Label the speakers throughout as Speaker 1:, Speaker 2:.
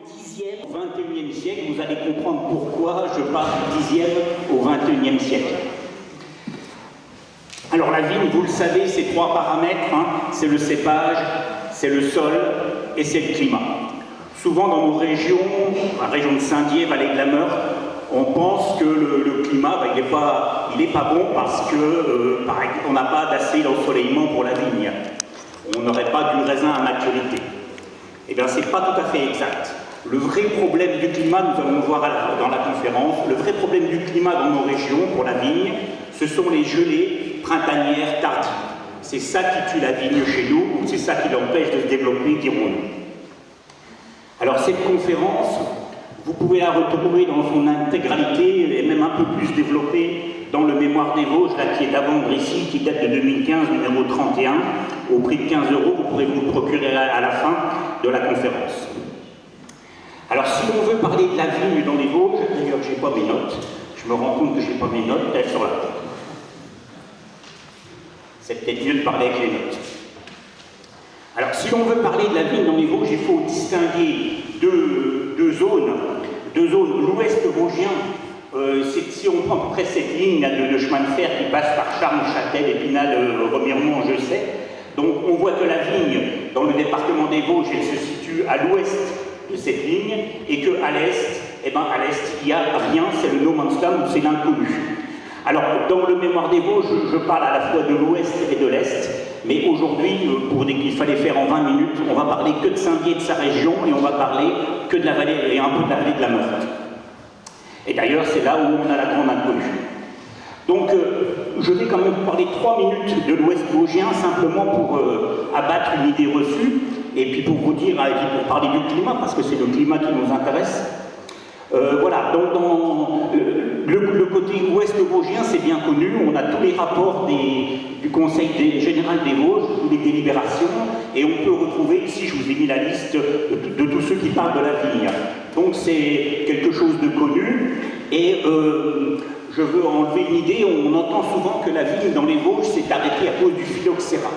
Speaker 1: 10e au 21e siècle. Vous allez comprendre pourquoi je parle du 10e au 21e siècle. Alors la vigne, vous le savez, c'est trois paramètres, c'est le cépage, c'est le sol et c'est le climat. Souvent dans nos régions, la région de Saint-Dié, Vallée de la Meurthe, on pense que le climat, il n'est pas bon parce qu'on n'a pas d'assez d'ensoleillement pour la vigne. On n'aurait pas du raisin à maturité. Eh bien, ce n'est pas tout à fait exact. Le vrai problème du climat, nous allons le voir dans la conférence, le vrai problème du climat dans nos régions pour la vigne, ce sont les gelées printanières tardives. C'est ça qui tue la vigne chez nous, ou c'est ça qui l'empêche de se développer, dirons-nous. Alors cette conférence, vous pouvez la retrouver dans son intégralité, et même un peu plus développée dans le Mémoire des Vosges, là, qui est à vendre ici, qui date de 2015, numéro 31, au prix de 15 €, vous pourrez vous le procurer à la fin de la conférence. Alors si on veut parler de la vigne dans les Vosges, d'ailleurs je n'ai pas mes notes, je me rends compte que je n'ai pas mes notes, elles sont là. C'est peut-être mieux de parler avec les notes. Alors si on veut parler de la vigne dans les Vosges, il faut distinguer deux zones. L'ouest vosgien, si on prend à peu près cette ligne de chemin de fer qui passe par Charmes, Châtel, Épinal, Remiremont, je sais. Donc on voit que la vigne, dans le département des Vosges, elle se situe à l'ouest de cette ligne, et qu'à l'est, il n'y a rien, c'est le no man's land, c'est l'inconnu. Alors, dans le Mémoire des Vosges, je parle à la fois de l'ouest et de l'est, mais aujourd'hui, il fallait faire en 20 minutes, on va parler que de Saint-Dié et de sa région, et on va parler que de la vallée, et un peu de la vallée de la Meurthe. Et d'ailleurs, c'est là où on a la grande inconnue. Donc, je vais quand même vous parler 3 minutes de l'ouest vosgien, simplement pour abattre une idée reçue, et puis pour vous dire, et puis pour parler du climat, parce que c'est le climat qui nous intéresse. Voilà, donc dans le côté ouest vosgien, c'est bien connu, on a tous les rapports du Conseil général des Vosges, toutes les délibérations, et on peut retrouver, ici je vous ai mis la liste de tous ceux qui parlent de la vigne. Donc c'est quelque chose de connu, et je veux enlever une idée, on entend souvent que la vigne dans les Vosges s'est arrêtée à cause du phylloxéra.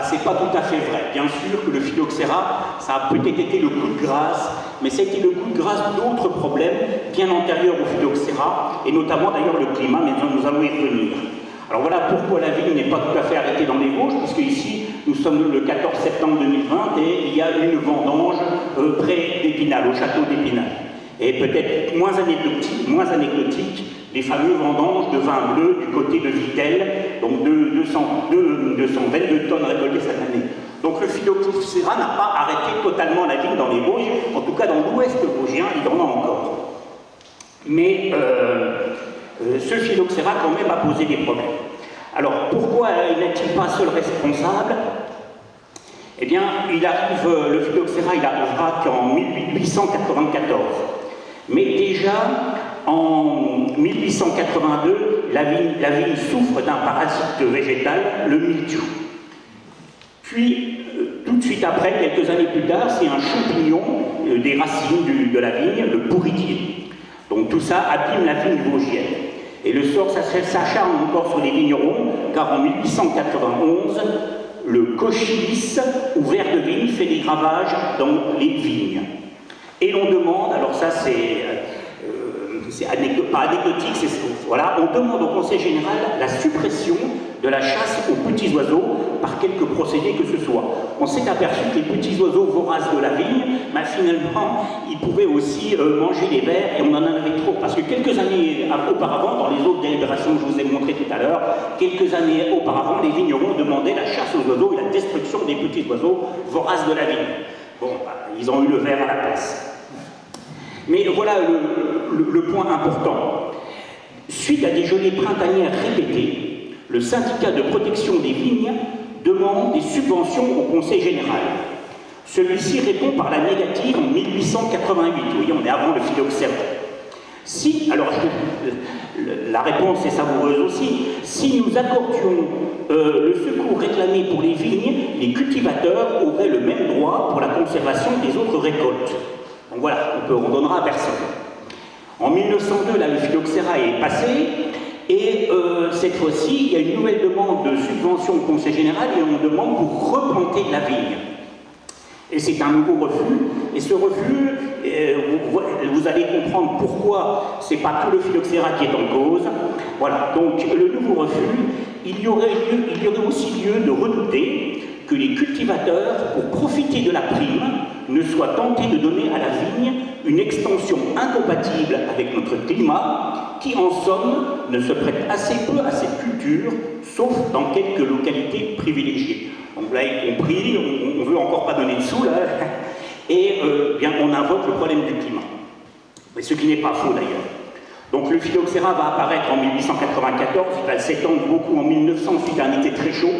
Speaker 1: C'est pas tout à fait vrai. Bien sûr que le phylloxéra, ça a peut-être été le coup de grâce, mais ça a été le coup de grâce d'autres problèmes bien antérieurs au phylloxéra, et notamment d'ailleurs le climat, mais nous allons y revenir. Alors voilà pourquoi la vigne n'est pas tout à fait arrêtée dans les Vosges, puisque ici, nous sommes le 14 septembre 2020, et il y a une vendange près d'Épinal, au château d'Épinal. Et peut-être moins anecdotique, les fameux vendanges de vin bleu du côté de Vittel, donc 222 tonnes récoltées cette année. Donc le phylloxéra n'a pas arrêté totalement la vigne dans les Vosges, en tout cas dans l'ouest vosgien, il en a encore. Mais ce phylloxéra quand même a posé des problèmes. Alors pourquoi n'est-il pas seul responsable? Eh bien, le phylloxéra il arrivera qu'en 1894. Mais déjà, en 1882, la vigne souffre d'un parasite végétal, le mildiou. Puis, tout de suite après, quelques années plus tard, c'est un champignon des racines de la vigne, le pourridier. Donc tout ça abîme la vigne vosgienne. Et le sort s'acharne encore sur les vignerons, car en 1891, le cochilis, ou ver de vigne, fait des ravages dans les vignes. Et l'on demande, alors ça c'est pas anecdotique, voilà, on demande au Conseil général la suppression de la chasse aux petits oiseaux par quelque procédé que ce soit. On s'est aperçu que les petits oiseaux voraces de la vigne, finalement, ils pouvaient aussi manger les vers, et on en avait trop, parce que quelques années auparavant, dans les autres délibérations que je vous ai montrées tout à l'heure, quelques années auparavant, les vignerons demandaient la chasse aux oiseaux et la destruction des petits oiseaux voraces de la vigne. Bon, ils ont eu le ver à la place. Mais voilà le point important. Suite à des gelées printanières répétées, le syndicat de protection des vignes demande des subventions au Conseil général. Celui-ci répond par la négative en 1888. Vous voyez, on est avant le phylloxéra. Alors, la réponse est savoureuse aussi. Si nous accordions le secours réclamé pour les vignes, les cultivateurs auraient le même droit pour la conservation des autres récoltes. Donc voilà, on donnera à personne. En 1902, le phylloxéra est passé, et cette fois-ci, il y a une nouvelle demande de subvention au Conseil général, et on demande pour replanter de la vigne. Et c'est un nouveau refus, et ce refus, vous allez comprendre pourquoi c'est pas tout le phylloxéra qui est en cause. Voilà, donc le nouveau refus, il y aurait aussi lieu de redouter que les cultivateurs, pour profiter de la prime, ne soient tentés de donner à la vigne une extension incompatible avec notre climat, qui en somme ne se prête assez peu à cette culture, sauf dans quelques localités privilégiées. Donc vous l'avez compris, on ne veut encore pas donner de sous là, et bien on invoque le problème du climat. Mais ce qui n'est pas faux d'ailleurs. Donc le phylloxéra va apparaître en 1894, il va s'étendre beaucoup en 1900 suite à un été très chaud,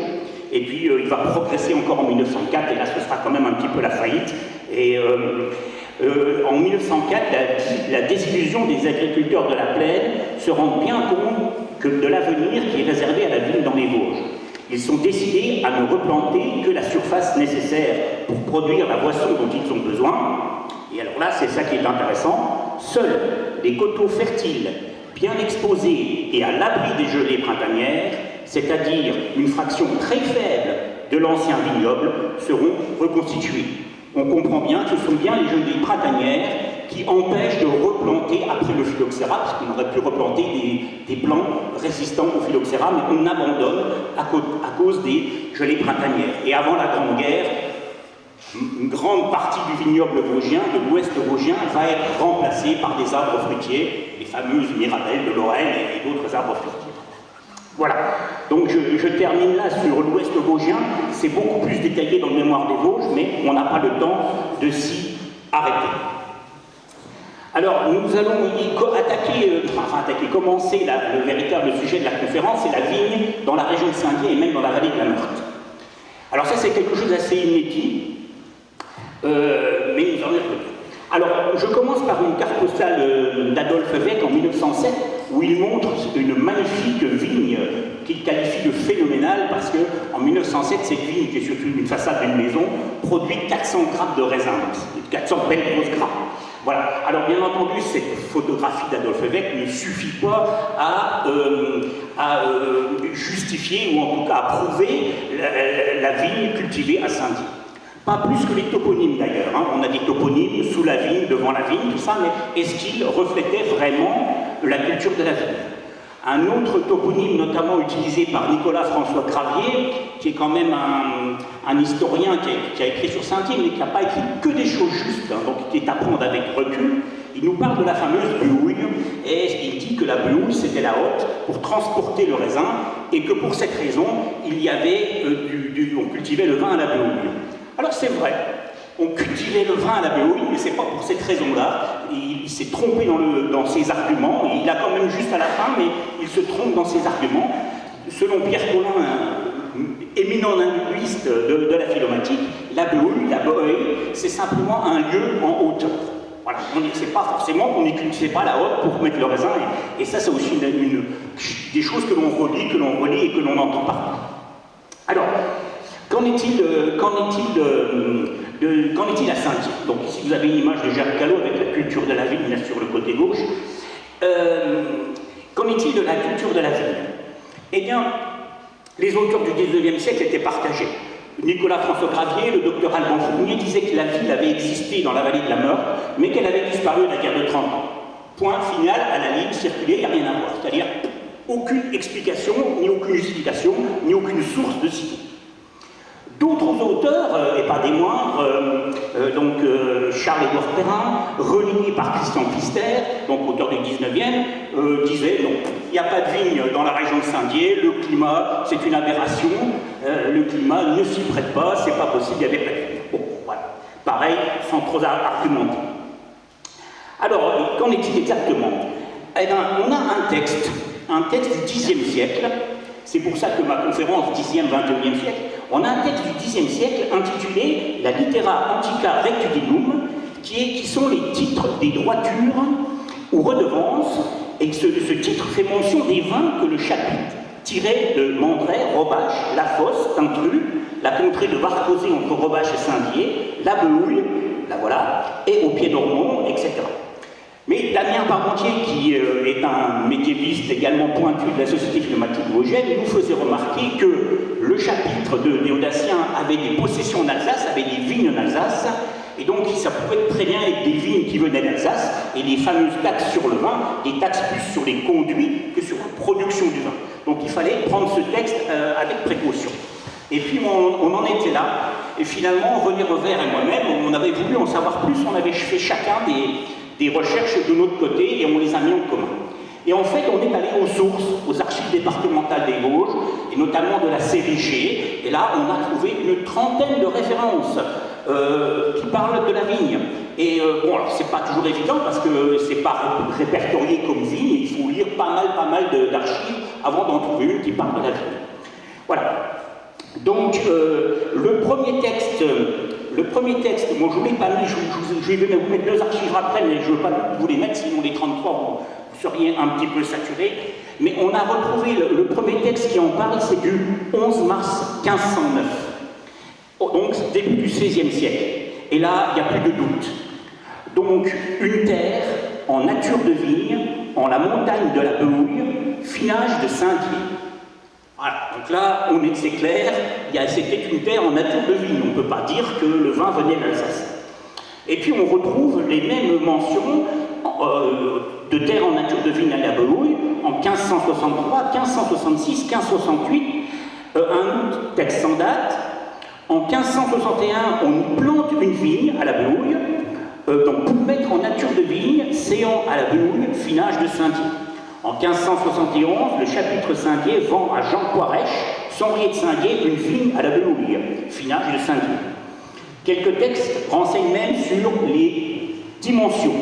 Speaker 1: et puis il va progresser encore en 1904, et là ce sera quand même un petit peu la faillite. Et en 1904, la désillusion des agriculteurs de la plaine se rend bien compte que de l'avenir qui est réservé à la vigne dans les Vosges. Ils sont décidés à ne replanter que la surface nécessaire pour produire la boisson dont ils ont besoin. Et alors là, c'est ça qui est intéressant. Seuls les coteaux fertiles, bien exposés et à l'abri des gelées printanières, c'est-à-dire une fraction très faible de l'ancien vignoble, seront reconstitués. On comprend bien que ce sont bien les gelées printanières qui empêchent de replanter après le phylloxéra, parce qu'on aurait pu replanter des plants résistants au phylloxéra, mais on abandonne à cause des gelées printanières. Et avant la Grande Guerre, une grande partie du vignoble vosgien, de l'ouest vosgien, va être remplacée par des arbres fruitiers, les fameuses mirabelles de Lorraine et d'autres arbres fruitiers. Voilà, donc je termine là sur l'ouest vosgien, c'est beaucoup plus détaillé dans le mémoire des Vosges, mais on n'a pas le temps de s'y arrêter. Alors, nous allons commencer le véritable sujet de la conférence, c'est la vigne dans la région de Saint-Dié et même dans la vallée de la Meurthe. Alors ça, c'est quelque chose d'assez inédit, mais nous en revenons. Alors, je commence par une carte postale d'Adolphe Évêque en 1907, où il montre une magnifique vigne qu'il qualifie de phénoménale, parce qu'en 1907, cette vigne, qui est surtout une façade d'une maison, produit 400 grappes de raisin, 400 belles grosses grappes. Voilà. Alors bien entendu, cette photographie d'Adolphe Évêque ne suffit pas à justifier, ou en tout cas à prouver la vigne cultivée à Saint-Dié. Pas plus que les toponymes d'ailleurs. Hein. On a des toponymes sous la vigne, devant la vigne, tout ça, mais est-ce qu'ils reflétaient vraiment la culture de la vigne? Un autre toponyme, notamment utilisé par Nicolas François Gravier, qui est quand même un historien qui a écrit sur Saint-Dié, mais qui n'a pas écrit que des choses justes, hein, donc qui est à prendre avec recul. Il nous parle de la fameuse beuouille, et il dit que la beuouille, c'était la hotte pour transporter le raisin, et que pour cette raison, il y avait on cultivait le vin à la beuouille. Alors c'est vrai, on cultivait le vin à la beuouille, mais c'est pas pour cette raison-là. Il s'est trompé dans ses arguments, et il a quand même juste à la fin, mais il se trompe dans ses arguments. Selon Pierre Collin, éminent linguiste de la philomatique, la beuouille, c'est simplement un lieu en hauteur. Voilà, c'est pas forcément qu'on n'y cultivait pas la hotte pour mettre le raisin, et ça c'est aussi des choses que l'on relit et que l'on entend partout. Alors, qu'en est-il à Saint-Dié? Donc ici vous avez une image de Jacques Callot avec la culture de la vigne là sur le côté gauche. Qu'en est-il de la culture de la vigne? Eh bien, les auteurs du XIXe siècle étaient partagés. Nicolas François Gravier, le docteur Alban Fournier, disait que la ville avait existé dans la vallée de la Meurthe, mais qu'elle avait disparu à la guerre de 30 ans. Point final, à la ligne circulée, il n'y a rien à voir. C'est-à-dire aucune explication, ni aucune justification, ni aucune source de cité. D'autres auteurs, et pas des moindres, Charles-Édouard Perrin, religné par Christian Pfister, donc auteur du 19e, disait non, il n'y a pas de vigne dans la région de Saint-Dié, le climat c'est une aberration, le climat ne s'y prête pas, c'est pas possible, il n'y avait pas de vigne. Bon, voilà. Pareil, sans trop argumenter. Alors, qu'en est-il exactement? Eh bien, on a un texte du Xe siècle. C'est pour ça que ma conférence 10e, 21e siècle, on a un texte du Xe siècle intitulé La Littera Antica Rectudinum, qui sont les titres des droitures ou redevances, et ce titre fait mention des vins que le chapitre tirait de Mandray, Robache, La Fosse, Tintru, la contrée de Varcosé entre Robache et Saint-Dié, la Beuouille, la voilà, et au Pied d'Ormont, etc. Mais Damien Parmentier, qui est un médiéviste également pointu de la Société philomatique vosgienne, nous faisait remarquer que le chapitre de Léodacien avait des possessions en Alsace, avait des vignes en Alsace, et donc ça pouvait très bien être des vignes qui venaient d'Alsace, et les fameuses taxes sur le vin, des taxes plus sur les conduits que sur la production du vin. Donc il fallait prendre ce texte avec précaution. Et puis on en était là, et finalement René Revers et moi-même, on avait voulu en savoir plus, on avait fait chacun des recherches de notre côté et on les a mis en commun. Et en fait, on est allé aux sources, aux archives départementales des Vosges, et notamment de la série G, et là, on a trouvé une trentaine de références qui parlent de la vigne. Et bon, alors c'est pas toujours évident parce que c'est pas répertorié comme vigne, il faut lire pas mal d'archives avant d'en trouver une qui parle de la vigne. Voilà. Donc, le premier texte, bon, je ne vous l'ai pas mis, je vais vous mettre deux archives après, mais je ne veux pas vous les mettre, sinon les 33, vous seriez un petit peu saturés. Mais on a retrouvé le premier texte qui en parle, c'est du 11 mars 1509, donc début du XVIe siècle. Et là, il n'y a plus de doute. Donc, une terre en nature de vigne, en la montagne de la Behouille, finage de Saint-Dié. Voilà, donc là, c'est clair, c'était une terre en nature de vigne, on ne peut pas dire que le vin venait d'Alsace. Et puis on retrouve les mêmes mentions de terre en nature de vigne à la Behouille en 1563, 1566, 1568, un autre texte sans date. En 1561, on plante une vigne à la Behouille, donc pour mettre en nature de vigne, séant à la Behouille, finage de Saint-Dié. En 1571, le chapitre Saint-Dié vend à Jean Poirèche, cendrier de Saint-Dié, une vigne à la Behouille, finage de Saint-Dié. Quelques textes renseignent même sur les dimensions,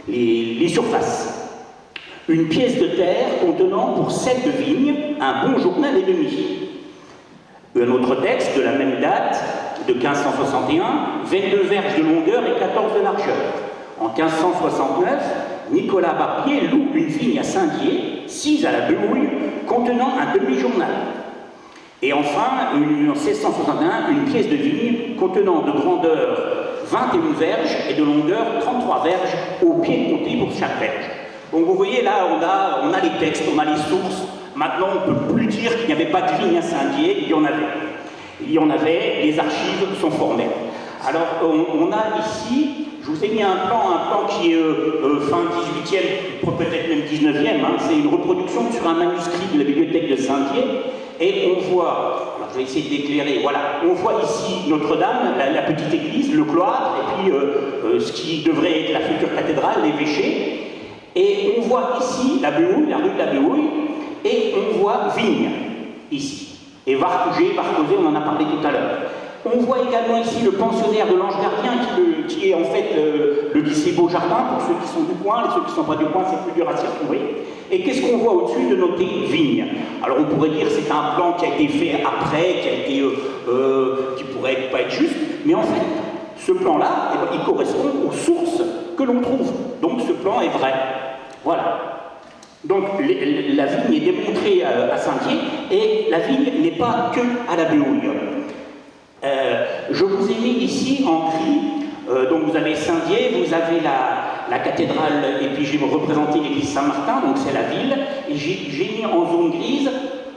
Speaker 1: les surfaces. Une pièce de terre contenant pour 7 de vigne un bon journal et demi. Un autre texte de la même date, de 1561, 22 verges de longueur et 14 de largeur. En 1569, Nicolas Barbier loue une vigne à Saint-Dié, 6 à la Behouille, contenant un demi-journal. Et enfin, en 1661, une pièce de vigne contenant de grandeur 21 verges et de longueur 33 verges au pied compté pour chaque verge. Donc vous voyez là, on a les textes, on a les sources. Maintenant, on ne peut plus dire qu'il n'y avait pas de vigne à Saint-Dié, il y en avait. Il y en avait, les archives sont formelles. Alors, on a ici, je vous ai mis un plan qui est fin 18e, peut-être même 19e, hein, c'est une reproduction sur un manuscrit de la bibliothèque de Saint-Dié, et on voit, alors je vais essayer d'éclairer, voilà, on voit ici Notre-Dame, la petite église, le cloître, et puis ce qui devrait être la future cathédrale, l'évêché, et on voit ici la Behouille, la rue de la Behouille, et on voit Vigne, ici, et Varcougé, on en a parlé tout à l'heure. On voit également ici le pensionnaire de l'Ange Gardien, qui est en fait le lycée Beaujardin, pour ceux qui sont du coin, et ceux qui ne sont pas du coin, c'est plus dur à s'y retrouver. Et qu'est-ce qu'on voit au-dessus de noter Vigne? Alors on pourrait dire que c'est un plan qui a été fait après, qui pourrait pas être juste, mais en fait, ce plan-là, eh ben, il correspond aux sources que l'on trouve. Donc ce plan est vrai. Voilà. Donc la vigne est démontrée à Saint-Dié, et la vigne n'est pas que à la Behouille. Je vous ai mis ici en gris, donc vous avez Saint-Dié, vous avez la cathédrale, et puis j'ai représenté l'église Saint-Martin, donc c'est la ville, et j'ai mis en zone grise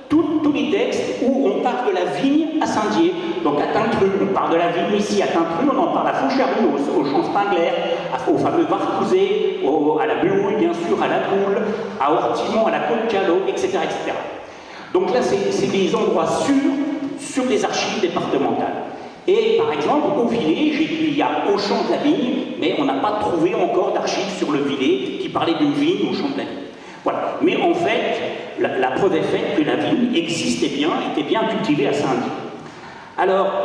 Speaker 1: tous les textes où on parle de la vigne à Saint-Dié. Donc à Tintru, on parle de la vigne ici, à Tintru, on en parle à Faucharou, au Champ Spingler, au fameux Varcouzé, à la Behouille, bien sûr, à la Goule, à Ortimont, à la Côte-Callot, etc., etc. Donc là, c'est des endroits sûrs sur les archives départementales. Et par exemple, au Villet, il y a au champ de la vigne, mais on n'a pas trouvé encore d'archives sur le Villet qui parlait d'une vigne au champ de la vigne. Voilà. Mais en fait, la preuve est faite que la vigne existait bien, était bien cultivée à Saint-Dié. Alors,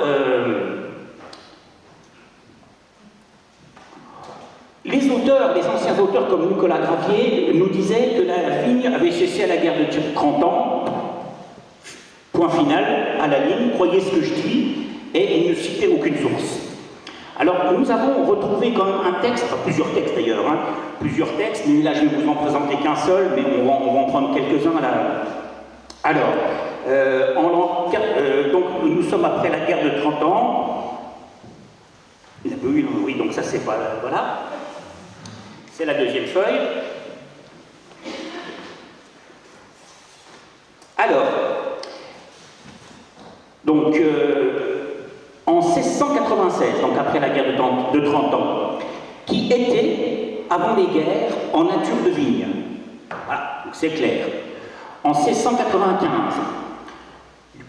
Speaker 1: les auteurs, les anciens auteurs comme Nicolas Gravier nous disaient que la vigne avait cessé à la guerre de 30 ans. Point final, à la ligne, croyez ce que je dis, et il ne citait aucune source. Alors, nous avons retrouvé quand même un texte, enfin plusieurs textes d'ailleurs, hein, plusieurs textes, mais là je ne vais vous en présenter qu'un seul, mais on va en prendre quelques-uns à la... Alors, donc nous sommes après la guerre de 30 ans, oui, donc ça c'est pas... Voilà. C'est la deuxième feuille. Alors, donc, en 1696, donc après la guerre de 30 ans, qui était, avant les guerres, en nature de vigne. Voilà, donc c'est clair. En 1695,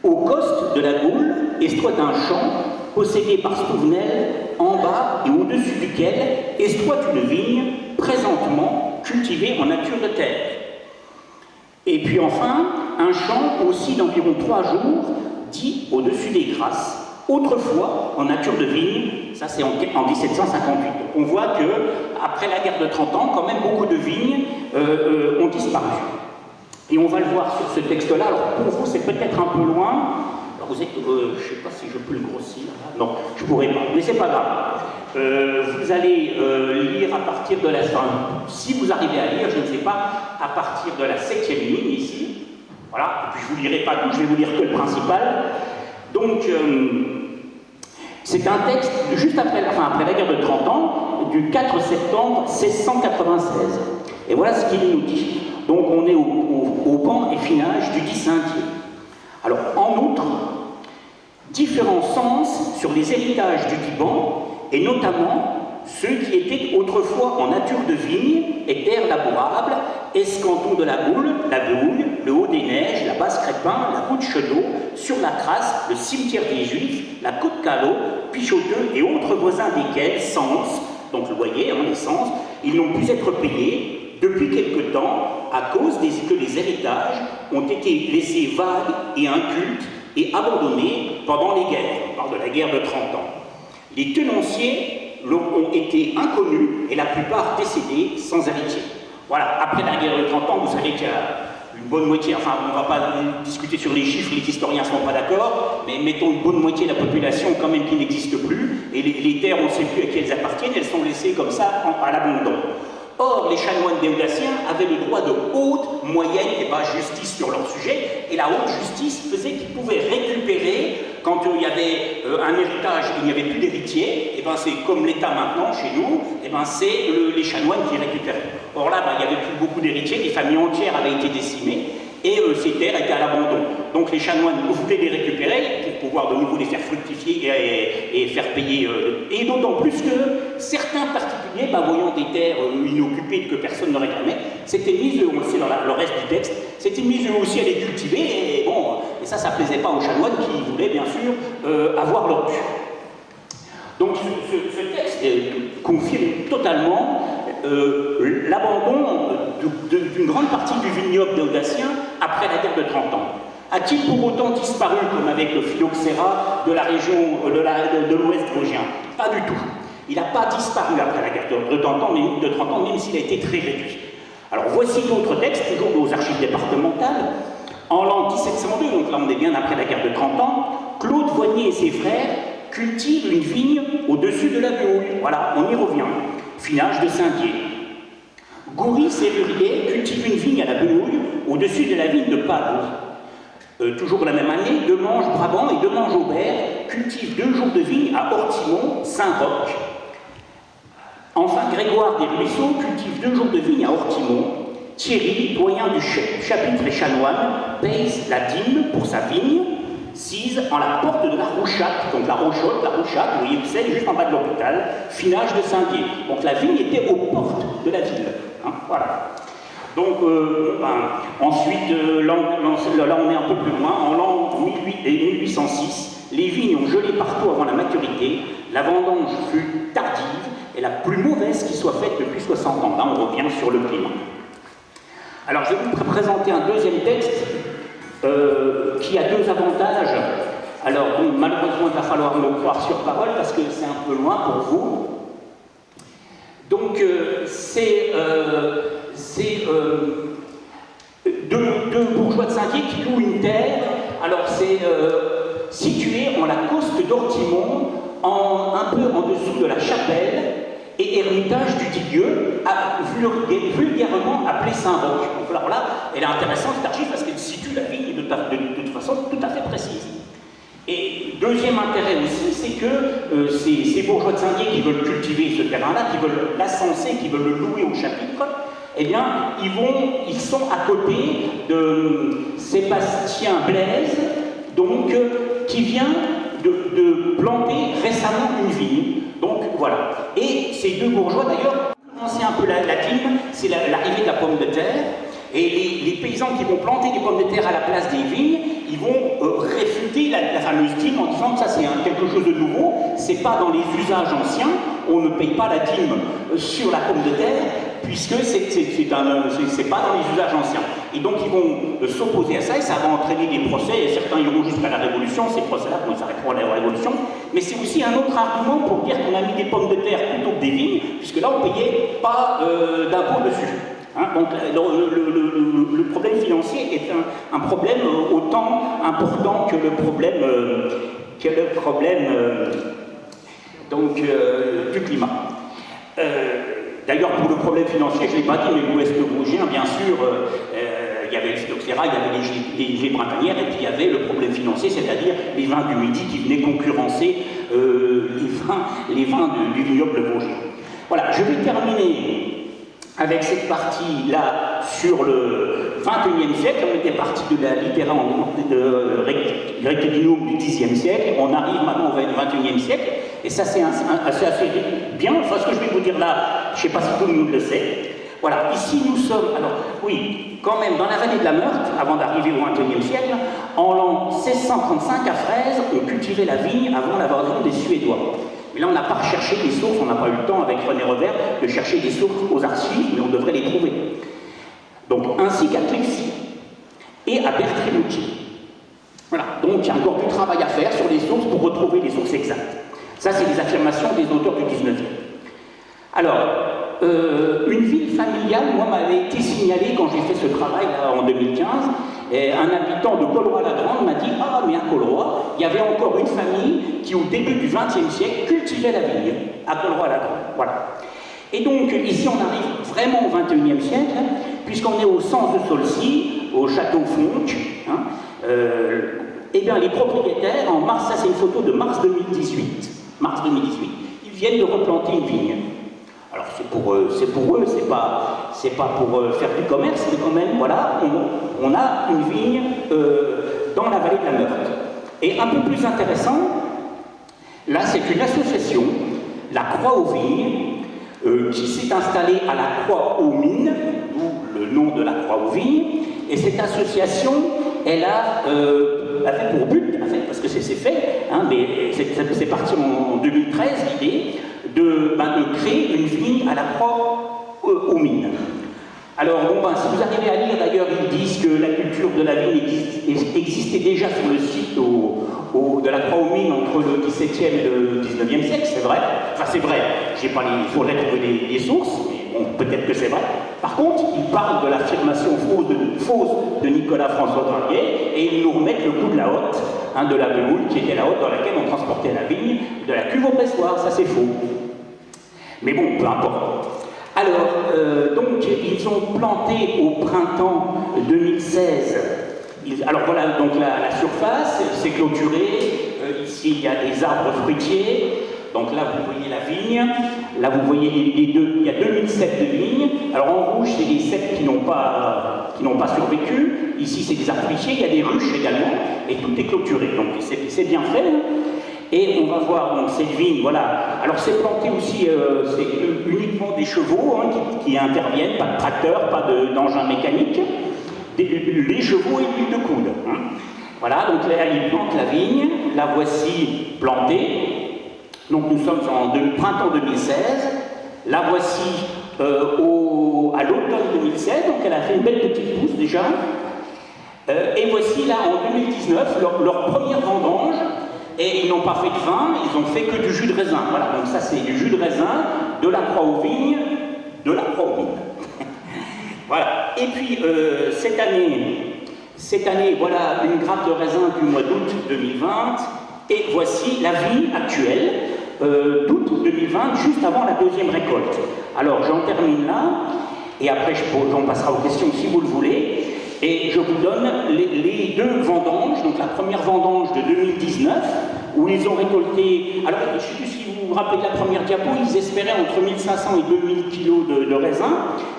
Speaker 1: au coste de la Gaule, estoit un champ possédé par Stouvenel, en bas et au-dessus duquel estoit une vigne, présentement cultivée en nature de terre. Et puis enfin, un champ aussi d'environ 3 jours, dit au-dessus des Grasses, autrefois en nature de vigne, ça c'est en 1758. Donc on voit que après la guerre de 30 ans, quand même beaucoup de vignes ont disparu. Et on va le voir sur ce texte-là. Alors pour vous, c'est peut-être un peu loin. Alors vous êtes, je ne sais pas si je peux le grossir. Non, je ne pourrais pas, mais c'est pas grave. Vous allez lire à partir de la fin. Si vous arrivez à lire, je ne sais pas, à partir de la 7e ligne ici. Voilà, et puis je ne vous lirai pas tout, je vais vous lire que le principal. Donc, c'est un texte juste après la guerre de 30 ans, du 4 septembre 1696. Et voilà ce qu'il nous dit. Donc on est au pan et finage du dit Saint-Dié. Alors, en outre, différents sens sur les héritages du dit ban, et notamment ceux qui étaient autrefois en nature de vigne et terres labourables, escanton de la Gaule, la Béouille, le Haut des Neiges, la Basse Crépin, la Côte Chenot, sur la Crasse, le cimetière des Juifs, la Côte Callot, Pichoteux et autres voisins desquels, Sens, donc vous voyez, les Sens, ils n'ont pu être payés depuis quelque temps à cause que les héritages ont été laissés vagues et incultes et abandonnés pendant les guerres. On parle de la guerre de 30 ans. Les tenanciers ont été inconnus et la plupart décédés sans héritier. Voilà, après la guerre de 30 ans, vous savez qu'il y a une bonne moitié, enfin on ne va pas discuter sur les chiffres, les historiens ne sont pas d'accord, mais mettons une bonne moitié de la population quand même qui n'existe plus, et les terres, on ne sait plus à qui elles appartiennent, elles sont laissées comme ça à l'abandon. Or, les chanoines déodaciens avaient le droit de haute, moyenne et basse justice sur leur sujet, et la haute justice faisait qu'ils pouvaient récupérer, quand il y avait un héritage et il n'y avait plus d'héritier, et ben c'est comme l'État maintenant chez nous, et ben c'est les chanoines qui récupéraient. Or là, il n'y avait plus beaucoup d'héritiers, des familles entières avaient été décimées, et ces terres étaient à l'abandon. Donc les chanoines voulaient les récupérer pour pouvoir de nouveau les faire fructifier et faire payer. Et d'autant plus que certains particuliers, voyant des terres inoccupées que personne ne réclamait, s'étaient mis, on le sait dans le reste du texte, s'étaient mis eux aussi à les cultiver, et bon, et ça plaisait pas aux chanoines qui voulaient bien sûr avoir leur dû. Donc ce texte confirme totalement l'abandon d'une grande partie du vignoble déodacien après la guerre de 30 ans. A-t-il pour autant disparu, comme avec le phylloxéra de la région de l'ouest vosgien? Pas du tout. Il n'a pas disparu après la guerre de 30 ans, même s'il a été très réduit. Alors voici d'autres textes, toujours aux archives départementales. En l'an 1702, donc là on est bien après la guerre de 30 ans, Claude Voignier et ses frères cultivent une vigne au-dessus de la Béouille. Voilà, on y revient. Finage de Saint-Dié. Goury Serrurier cultive une vigne à la Béouille au-dessus de la vigne de Padoue. Toujours la même année, Demange Brabant et Demange Aubert cultivent 2 jours de vigne à Ortimont, Saint-Roch. Enfin, Grégoire des Ruisseaux cultive 2 jours de vigne à Ortimont. Thierry, doyen du chapitre et chanoine, paye la dîme pour sa vigne, sise en la porte de la Rouchatte, donc la Rochotte, la Rouchatte, vous voyez où c'est, juste en bas de l'hôpital, finage de Saint-Dié. Donc la vigne était aux portes de la ville. Voilà. Donc, ensuite, là on est un peu plus loin, en l'an 1806, les vignes ont gelé partout avant la maturité, la vendange fut tardive et la plus mauvaise qui soit faite depuis 60 ans. Là, on revient sur le climat. Alors, je vais vous présenter un deuxième texte qui a 2 avantages. Alors, bon, malheureusement, il va falloir me croire sur parole parce que c'est un peu loin pour vous. Donc, c'est deux bourgeois de Saint-Dié qui louent une terre. Alors, c'est situé en la coste d'Ortimont, un peu en dessous de la chapelle et ermitage du dit Dieu, vulgairement appelé Saint-Roch. Donc là, elle est intéressante cette archive parce qu'elle situe la vigne de toute façon tout à fait précise. Et deuxième intérêt aussi, c'est que ces bourgeois de Saint-Dié qui veulent cultiver ce terrain-là, qui veulent l'ascenser, qui veulent le louer au chapitre, eh bien, ils sont à côté de Sébastien Blaise, donc, qui vient de planter récemment une vigne. Donc, voilà. Et ces deux bourgeois, d'ailleurs, commencer un peu la dîme, c'est l'arrivée de la pomme de terre. Et les paysans qui vont planter des pommes de terre à la place des vignes, ils vont réfuter la fameuse dîme en disant que ça c'est quelque chose de nouveau, c'est pas dans les usages anciens, on ne paye pas la dîme sur la pomme de terre, puisque c'est pas dans les usages anciens. Et donc ils vont s'opposer à ça, et ça va entraîner des procès, et certains iront jusqu'à la Révolution, ces procès-là vont s'arrêteront à la Révolution, mais c'est aussi un autre argument pour dire qu'on a mis des pommes de terre plutôt que des vignes, puisque là on ne payait pas d'impôt dessus. Donc le problème financier est un problème autant important que le problème, du climat. D'ailleurs, pour le problème financier, je ne l'ai pas dit, mais l'Ouest vosgien, bien sûr, il y avait le phylloxéra, il y avait les gelées printanières, et puis il y avait le problème financier, c'est-à-dire les vins du Midi qui venaient concurrencer les vins du vignoble vosgien. Voilà, je vais terminer avec cette partie-là sur le XXIe siècle. On était parti de la littéra de Rectilium du Xe siècle, on arrive maintenant au XXIe siècle, et ça c'est assez bien. Enfin, ce que je vais vous dire là, je ne sais pas si tout le monde le sait. Voilà, ici nous sommes, alors oui, quand même, dans la vallée de la Meurthe, avant d'arriver au XXIe siècle, en l'an 1635 à Fraise, on cultivait la vigne avant l'invasion des Suédois. Mais là, on n'a pas recherché des sources, on n'a pas eu le temps avec René Revert de chercher des sources aux archives, mais on devrait les trouver. Donc, ainsi qu'à Clexy et à Bertrinucci. Voilà, donc il y a encore du travail à faire sur les sources pour retrouver les sources exactes. Ça, c'est les affirmations des auteurs du 19e. Alors, une ville familiale, moi, m'avait été signalée quand j'ai fait ce travail là, en 2015. Et un habitant de Colroy-la-Grande m'a dit « Ah, mais à Colroy, il y avait encore une famille qui, au début du XXe siècle, cultivait la vigne, à Colroy-la-Grande. » Voilà. Et donc, ici, on arrive vraiment au XXIe siècle, puisqu'on est au sens de Saulcy, au château Fonck. Eh bien, les propriétaires, en mars, ça c'est une photo de mars 2018. Mars 2018, ils viennent de replanter une vigne. Alors c'est pour eux, c'est pas pour faire du commerce, mais quand même, voilà, on a une vigne dans la vallée de la Meurthe. Et un peu plus intéressant, là c'est une association, la Croix aux Vignes, qui s'est installée à la Croix aux Mines, d'où le nom de la Croix aux Vignes, et cette association, elle a fait pour but, en fait, parce que c'est fait, hein, mais c'est parti en 2013, l'idée, de créer une vigne à la Croix aux Mines. Alors, bon, si vous arrivez à lire, d'ailleurs, ils disent que la culture de la vigne existait déjà sur le site de la Croix aux Mines entre le XVIIe et le XIXe siècle, c'est vrai. Enfin, c'est vrai, il faudrait trouver des sources, mais bon, peut-être que c'est vrai. Par contre, ils parlent de l'affirmation fausse de Nicolas-François Draguet, et ils nous remettent le coup de la hotte, hein, de la Bemoule, qui était la hotte dans laquelle on transportait la vigne de la cuve au pressoir, ça c'est faux. Mais bon, peu importe. Alors, donc, ils ont planté au printemps 2016. Alors voilà, donc la surface, c'est clôturé. Ici, il y a des arbres fruitiers. Donc là, vous voyez la vigne. Là, vous voyez les deux. Il y a 2000 ceps de vigne. Alors en rouge, c'est les ceps qui n'ont pas survécu. Ici, c'est des arbres fruitiers. Il y a des ruches également. Et tout est clôturé. Donc c'est bien fait. Et on va voir donc cette vigne, voilà. Alors c'est planté aussi, c'est uniquement des chevaux hein, qui interviennent, pas de tracteur, pas d'engin mécanique, les chevaux et l'huile de coude. Hein. Voilà, donc là ils plantent la vigne, la voici plantée. Donc nous sommes en printemps 2016, la voici à l'automne 2016, donc elle a fait une belle petite pousse déjà. Et voici là en 2019 leur première vendange. Et ils n'ont pas fait de vin, ils ont fait que du jus de raisin. Voilà, donc ça c'est du jus de raisin, de la Croix aux Vignes, de la Croix aux Vignes. Voilà. Et puis cette année, voilà une grappe de raisin du mois d'août 2020. Et voici la vigne actuelle d'août 2020, juste avant la deuxième récolte. Alors j'en termine là, et après on passera aux questions si vous le voulez. Et je vous donne les deux vendanges. Donc la première vendange de 2019, où ils ont récolté, alors je ne sais plus si vous vous rappelez de la première diapo, ils espéraient entre 1500 et 2000 kg de raisin,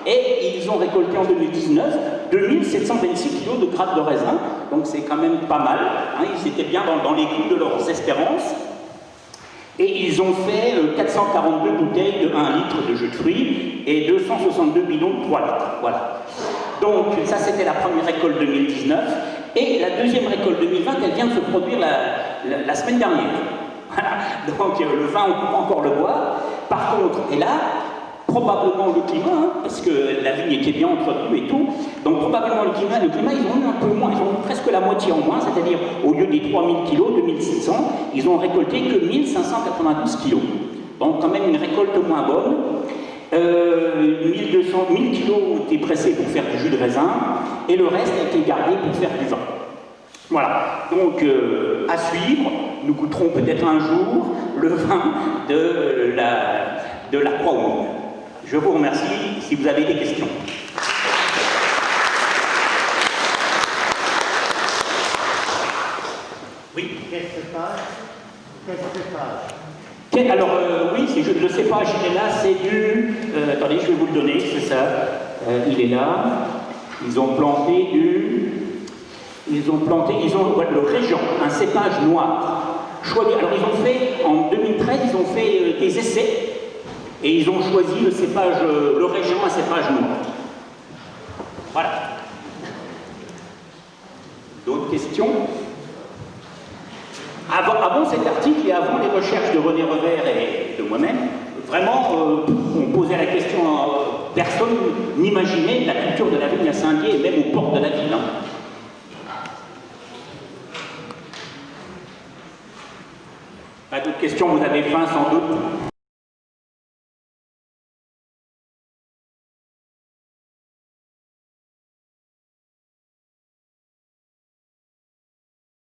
Speaker 1: et ils ont récolté en 2019 2726 kg de grappes de raisin, donc c'est quand même pas mal, hein, ils étaient bien dans les clous de leurs espérances. Et ils ont fait 442 bouteilles de 1 litre de jus de fruits et 262 bidons de 3 litres. Voilà. Donc ça c'était la première récolte 2019. Et la deuxième récolte 2020, elle vient de se produire la semaine dernière. Voilà. Donc le vin, on peut encore le boire. Par contre, et là, probablement le climat, hein, parce que la vigne était bien entretenue et tout, donc probablement le climat, ils ont eu un peu moins, ils ont eu presque la moitié en moins, c'est-à-dire au lieu des 3000 kg, 2600, ils ont récolté que 1592 kg. Donc quand même une récolte moins bonne. 1000 kg ont été pressés pour faire du jus de raisin, et le reste a été gardé pour faire du vin. Voilà, donc à suivre, nous goûterons peut-être un jour le vin de la Croix-Houline. Je vous remercie si vous avez des questions. Oui.
Speaker 2: Quel cépage?
Speaker 1: Alors, oui, le cépage, il est là, c'est du... attendez, je vais vous le donner, c'est ça. Il est là. Ils ont planté le Régent, un cépage noir. Alors, ils ont fait, en 2013, ils ont fait des essais. Et ils ont choisi le cépage, le Régent, un cépage noir. Voilà. D'autres questions? Avant cet article et avant les recherches de René Revers et de moi-même, vraiment, on posait la question, personne n'imaginait la culture de la vigne à Saint-Dié et même aux portes de la ville. Pas d'autres questions, vous avez faim sans doute?